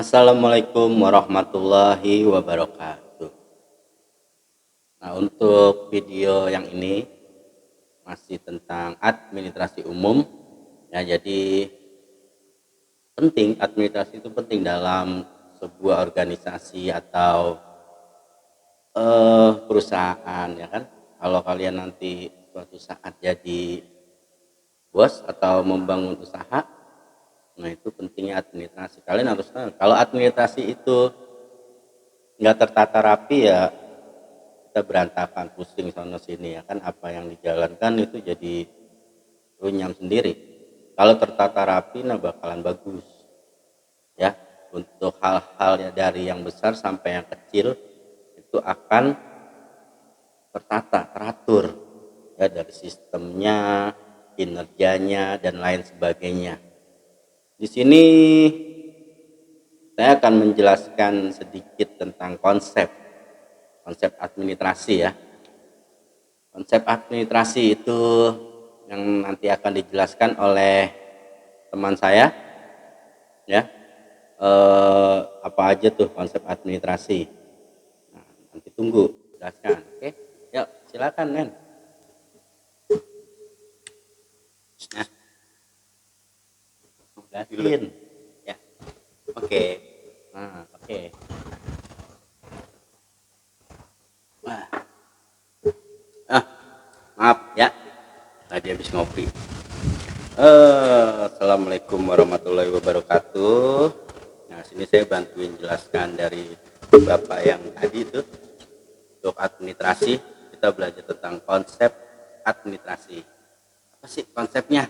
Assalamualaikum warahmatullahi wabarakatuh. Nah, untuk video yang ini masih tentang administrasi umum. Ya, jadi administrasi itu penting dalam sebuah organisasi atau perusahaan, ya kan. Kalau kalian nanti suatu saat jadi bos atau membangun usaha, nah itu pentingnya administrasi. Kalian harus tahu kalau administrasi itu nggak tertata rapi, ya kita berantakan, pusing sana sini, ya kan. Apa yang dijalankan itu jadi runyam sendiri. Kalau tertata rapi, nah bakalan bagus, ya. Untuk hal-hal ya, dari yang besar sampai yang kecil itu akan tertata, teratur, ya, dari sistemnya, kinerjanya, dan lain sebagainya. Di sini saya akan menjelaskan sedikit tentang konsep administrasi, ya. Konsep administrasi itu yang nanti akan dijelaskan oleh teman saya, ya. Apa aja tuh konsep administrasi? Nah, nanti tunggu jelaskan. Oke, yuk silakan, Nen. Nah, jelasin, ya. Oke. Nah, oke. Wah. Maaf ya, tadi habis ngopi. Assalamualaikum warahmatullahi wabarakatuh. Nah, sini saya bantuin jelaskan dari Bapak yang tadi itu. Untuk administrasi, kita belajar tentang konsep administrasi. Apa sih konsepnya?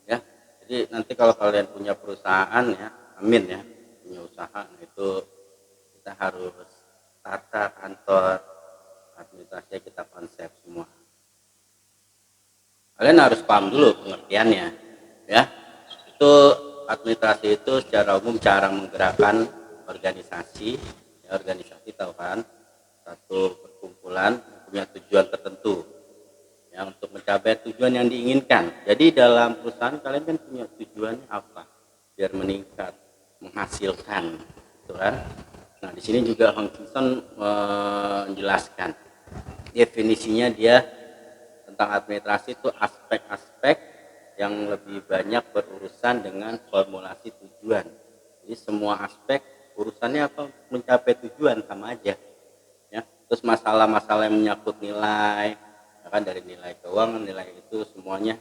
Ya, jadi nanti kalau kalian punya perusahaan, ya, amin ya, punya usaha, nah itu kita harus tata kantor administrasinya, kita konsep semua. Kalian harus paham dulu pengertiannya, ya. Itu administrasi itu secara umum cara menggerakkan organisasi, ya, organisasi tahu kan, satu perkumpulan punya tujuan tertentu, ya, untuk mencapai tujuan yang diinginkan. Jadi dalam perusahaan kalian kan punya tujuannya apa? Biar meningkat, menghasilkan, gitu kan. Nah, di sini juga Hong menjelaskan definisinya dia tentang administrasi itu aspek-aspek yang lebih banyak berurusan dengan formulasi tujuan. Jadi semua aspek urusannya apa? Mencapai tujuan, sama aja, ya. Terus masalah-masalah yang menyangkut nilai, ya kan, dari nilai keuangan, nilai itu semuanya,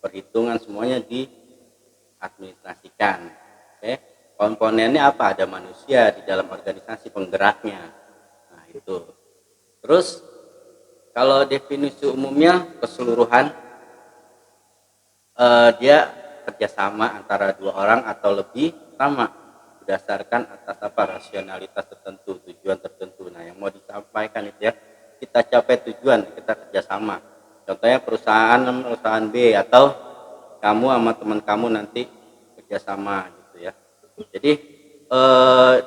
perhitungan semuanya diadministrasikan. Oke, komponennya apa? Ada manusia di dalam organisasi, penggeraknya. Nah, itu. Terus kalau definisi umumnya keseluruhan, dia kerjasama antara dua orang atau lebih, sama berdasarkan atas apa? Rasionalitas tertentu, tujuan tertentu. Nah, yang mau disampaikan itu, ya, kita capai tujuan, kita kerjasama. Contohnya perusahaan B, atau kamu sama teman kamu nanti kerjasama, gitu ya. Jadi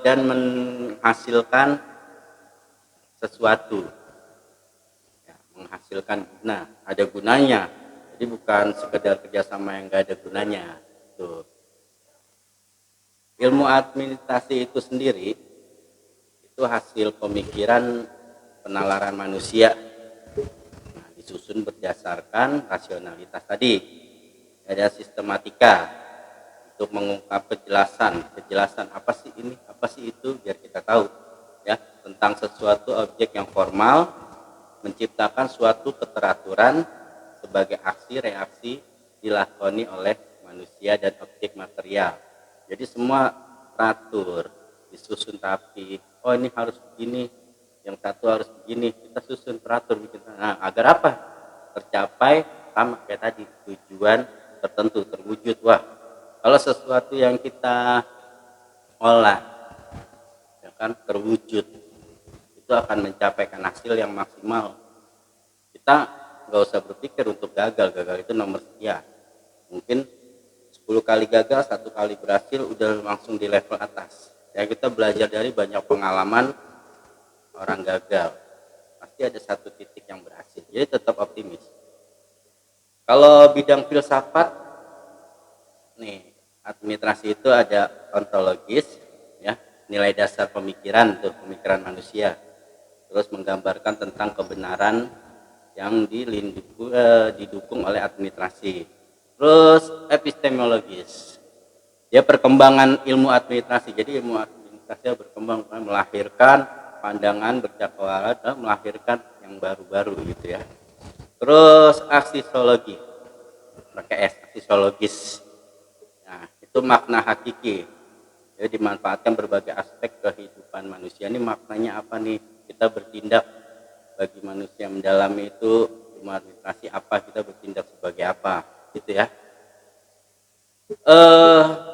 dan menghasilkan sesuatu, menghasilkan guna, ada gunanya. Jadi bukan sekedar kerjasama yang gak ada gunanya. Tuh. Ilmu administrasi itu sendiri itu hasil pemikiran penalaran manusia. Nah, disusun berdasarkan rasionalitas tadi. Ada sistematika untuk mengungkap kejelasan apa sih ini, apa sih itu, biar kita tahu, ya, tentang sesuatu objek yang formal, menciptakan suatu keteraturan sebagai aksi reaksi dilakoni oleh manusia dan objek material. Jadi semua teratur, disusun rapi. Oh, ini harus begini, yang satu harus begini, kita susun teratur bikin. Nah, agar apa? Tercapai sama kayak tadi, tujuan tertentu terwujud. Wah, kalau sesuatu yang kita olah, ya kan, terwujud, itu akan mencapaikan hasil yang maksimal. Kita nggak usah berpikir untuk gagal itu nomor sekian. Mungkin 10 kali gagal, 1 kali berhasil, udah langsung di level atas. Ya, kita belajar dari banyak pengalaman orang gagal. Pasti ada satu titik yang berhasil. Jadi tetap optimis. Kalau bidang filsafat, nih, administrasi itu ada ontologis, ya, nilai dasar pemikiran tuh, pemikiran manusia. Terus menggambarkan tentang kebenaran yang didukung oleh administrasi. Terus epistemologis, dia perkembangan ilmu administrasi. Jadi ilmu administrasi berkembang, melahirkan pandangan bercakrawala dan melahirkan yang baru-baru gitu ya. Terus aksisiologi, pakai S, aksisiologis. Nah, itu makna hakiki. Jadi dimanfaatkan berbagai aspek kehidupan manusia. Ini maknanya apa nih? Kita bertindak bagi manusia mendalami itu ilmu administrasi apa, kita bertindak sebagai apa, gitu ya.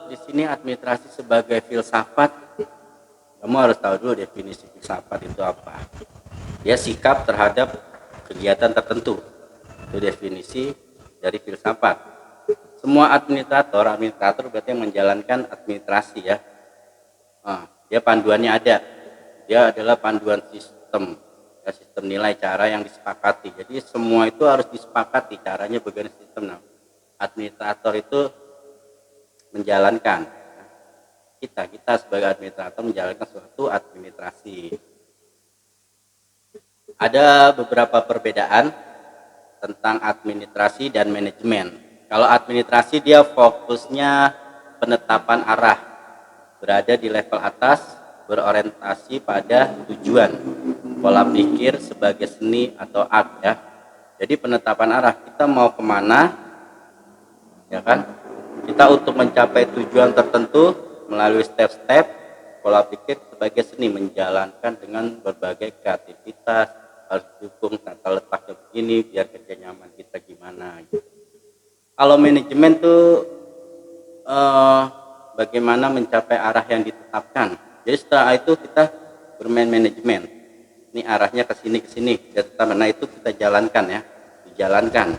Di sini administrasi sebagai filsafat, kamu harus tahu dulu definisi filsafat itu apa. Dia sikap terhadap kegiatan tertentu. Itu definisi dari filsafat. Semua administrator berarti yang menjalankan administrasi ya. Dia panduannya ada. Dia adalah panduan sistem. Ya, sistem nilai cara yang disepakati. Jadi semua itu harus disepakati caranya bagaimana sistem. Nah, administrator itu menjalankan. Kita sebagai administrator menjalankan suatu administrasi. Ada beberapa perbedaan tentang administrasi dan manajemen. Kalau administrasi dia fokusnya penetapan arah, berada di level atas, berorientasi pada tujuan, pola pikir sebagai seni atau art ya. Jadi penetapan arah, kita mau kemana, ya kan? Kita untuk mencapai tujuan tertentu melalui step-step, pola pikir sebagai seni, menjalankan dengan berbagai kreativitas, harus dukung tata letaknya begini biar kerja nyaman kita gimana gitu. Kalau manajemen tuh bagaimana mencapai arah yang ditetapkan. Jadi setelah itu kita bermain manajemen. Ini arahnya ke sini, nah itu kita jalankan ya, dijalankan.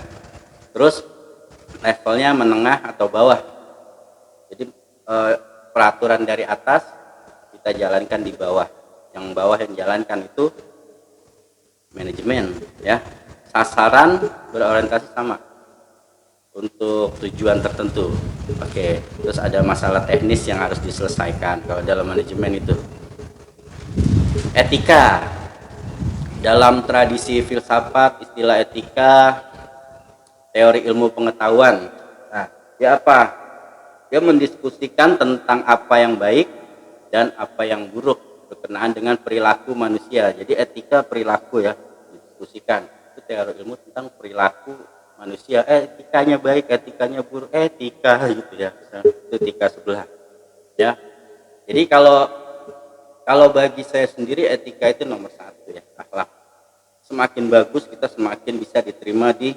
Terus levelnya menengah atau bawah. Jadi peraturan dari atas kita jalankan di bawah. Yang bawah yang jalankan itu manajemen ya. Sasaran berorientasi sama untuk tujuan tertentu. Oke, terus ada masalah teknis yang harus diselesaikan kalau dalam manajemen itu. Etika. Dalam tradisi filsafat, istilah etika teori ilmu pengetahuan. Nah, dia apa? Dia mendiskusikan tentang apa yang baik dan apa yang buruk berkenaan dengan perilaku manusia. Jadi etika perilaku ya, didiskusikan. Itu teori ilmu tentang perilaku manusia. Etikanya baik, etikanya buruk, etika gitu ya. Itu etika sebelah. Ya. Jadi kalau bagi saya sendiri etika itu nomor satu ya, akhlak. Semakin bagus kita semakin bisa diterima di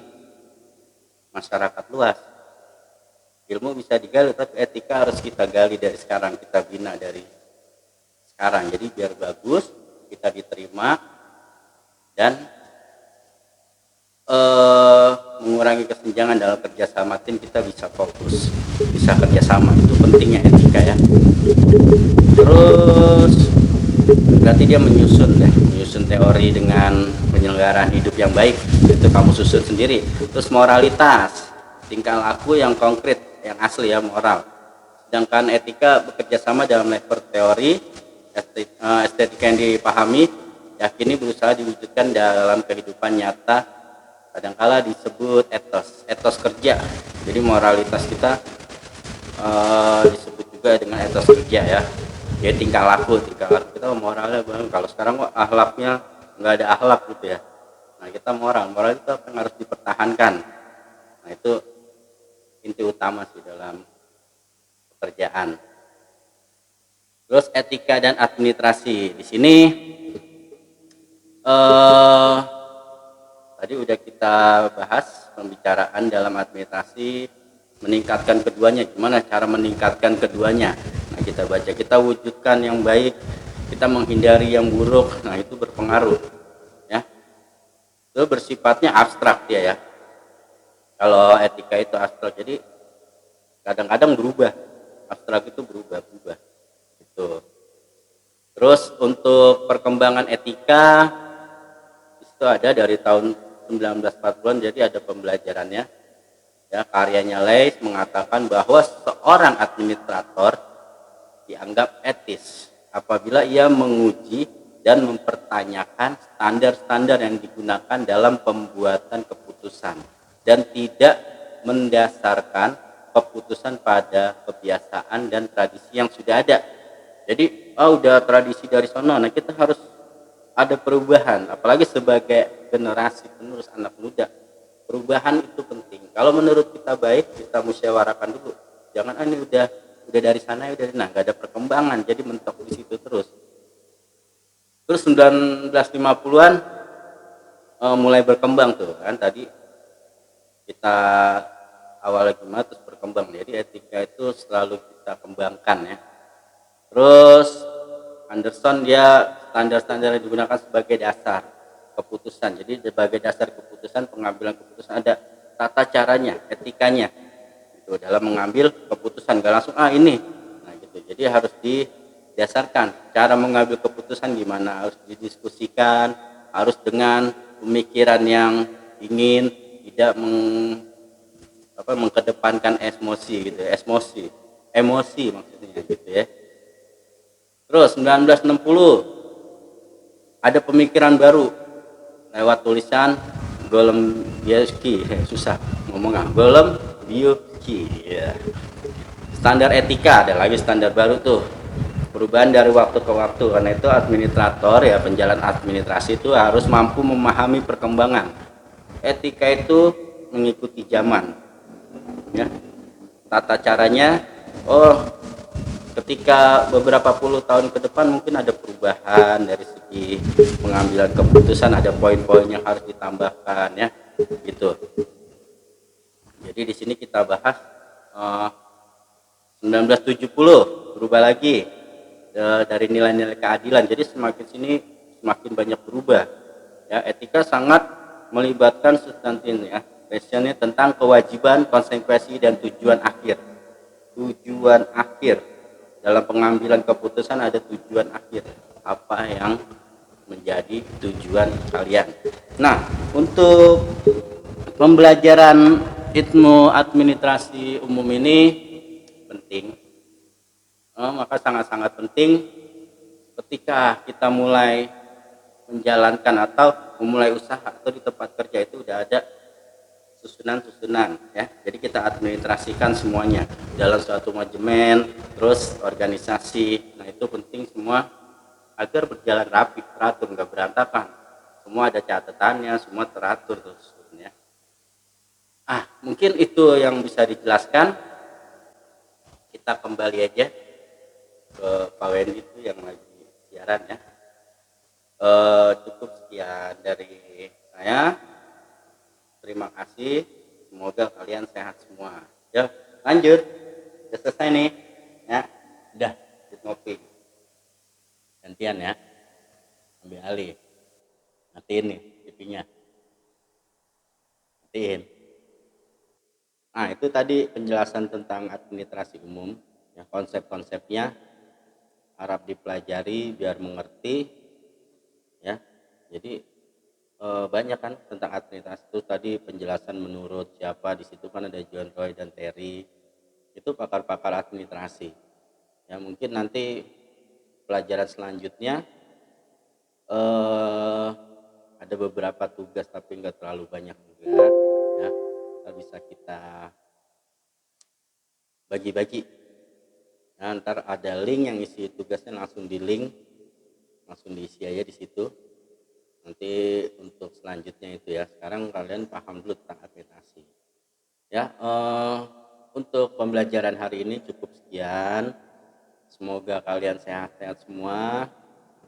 masyarakat luas. Ilmu bisa digali, tapi etika harus kita gali dari sekarang, kita bina dari sekarang. Jadi biar bagus, kita diterima dan mengurangi kesenjangan dalam kerjasama tim, kita bisa fokus, bisa kerjasama. Itu pentingnya etika ya. Terus berarti dia menyusun teori dengan penyelenggaraan hidup yang baik, itu kamu susun sendiri. Terus moralitas, tingkah laku yang konkret, yang asli ya, moral. Sedangkan etika bekerja sama dalam level teori, estetika yang dipahami, yakini berusaha diwujudkan dalam kehidupan nyata, kadangkala disebut etos kerja. Jadi moralitas kita disebut juga dengan etos kerja ya. Jadi tingkah laku kita moralnya bang. Kalau sekarang kok akhlaknya nggak ada akhlak gitu ya. Nah kita moral itu apa yang harus dipertahankan. Nah itu inti utama sih dalam pekerjaan. Terus etika dan administrasi di sini tadi udah kita bahas pembicaraan dalam administrasi, meningkatkan keduanya. Gimana cara meningkatkan keduanya? Nah kita baca, kita wujudkan yang baik, kita menghindari yang buruk. Nah itu berpengaruh ya. Itu bersifatnya abstrak dia ya. Kalau etika itu abstrak, jadi kadang-kadang berubah. Abstrak itu berubah gitu. Terus untuk perkembangan etika itu ada dari tahun 1940-an, jadi ada pembelajarannya ya. Karyanya Leys mengatakan bahwa seorang administrator dianggap etis apabila ia menguji dan mempertanyakan standar-standar yang digunakan dalam pembuatan keputusan dan tidak mendasarkan keputusan pada kebiasaan dan tradisi yang sudah ada. Jadi udah tradisi dari sana, nah kita harus ada perubahan, apalagi sebagai generasi penerus anak muda. Perubahan itu penting. Kalau menurut kita baik, kita musyawarahkan dulu. Jangan ini udah dari sana udah, nah nggak ada perkembangan, jadi mentok di situ terus. Terus 1950-an mulai berkembang tuh kan, tadi kita awalnya gimana terus berkembang. Jadi etika itu selalu kita kembangkan ya. Terus Anderson dia standar-standar yang digunakan sebagai dasar keputusan. Jadi sebagai dasar keputusan, pengambilan keputusan ada tata caranya, etikanya. Itu dalam mengambil keputusan, gak langsung ini. Nah gitu. Jadi harus didasarkan cara mengambil keputusan gimana, harus didiskusikan, harus dengan pemikiran yang dingin, tidak mengkedepankan emosi gitu, emosi maksudnya gitu ya. Terus 1960 ada pemikiran baru lewat tulisan Golombieski, susah ngomongnya, Golombieski ya. Standar etika, ada lagi standar baru tuh, perubahan dari waktu ke waktu. Karena itu administrator ya, penjalan administrasi itu harus mampu memahami perkembangan. Etika itu mengikuti zaman ya. Tata caranya, ketika beberapa puluh tahun ke depan mungkin ada perubahan dari segi pengambilan keputusan, ada poin-poin yang harus ditambahkan ya gitu. Jadi di sini kita bahas 1970 berubah lagi dari nilai-nilai keadilan. Jadi semakin sini semakin banyak berubah ya. Etika sangat melibatkan substantif ya, questionnya tentang kewajiban, konsekuensi dan tujuan akhir. Tujuan akhir dalam pengambilan keputusan ada tujuan akhir, apa yang menjadi tujuan kalian. Nah, untuk pembelajaran ilmu administrasi umum ini penting, maka sangat-sangat penting ketika kita mulai menjalankan atau memulai usaha atau di tempat kerja itu udah ada susunan ya. Jadi kita administrasikan semuanya dalam suatu manajemen, terus organisasi. Nah itu penting semua agar berjalan rapi, teratur, nggak berantakan. Semua ada catatannya, semua teratur terus ya. Mungkin itu yang bisa dijelaskan. Kita kembali aja ke Pak Wendy itu yang lagi siaran ya. Cukup sekian dari saya. Terima kasih, semoga kalian sehat semua. Ya, lanjut. Udah selesai nih. Ya, udah, ngopi. Gantian ya. Ambil alih. Matiin nih TV-nya. Matiin. Nah, itu tadi penjelasan tentang administrasi umum. Ya, konsep-konsepnya harap dipelajari biar mengerti. Ya, jadi banyak kan tentang administrasi itu tadi penjelasan menurut siapa di situ kan ada John Roy dan Terry, itu pakar-pakar administrasi ya. Mungkin nanti pelajaran selanjutnya ada beberapa tugas tapi nggak terlalu banyak juga ya, bisa kita bagi-bagi. Nah, ntar ada link yang isi tugasnya langsung di link, langsung diisi aja di situ. Nanti untuk selanjutnya itu ya, sekarang kalian paham dulu tentang administrasi ya. Untuk pembelajaran hari ini cukup sekian, semoga kalian sehat-sehat semua,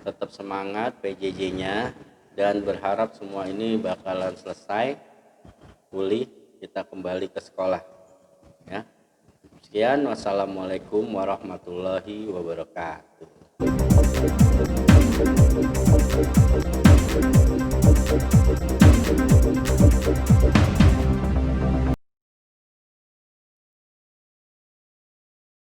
tetap semangat PJJ-nya, dan berharap semua ini bakalan selesai, pulih, kita kembali ke sekolah ya. Sekian, wassalamualaikum warahmatullahi wabarakatuh.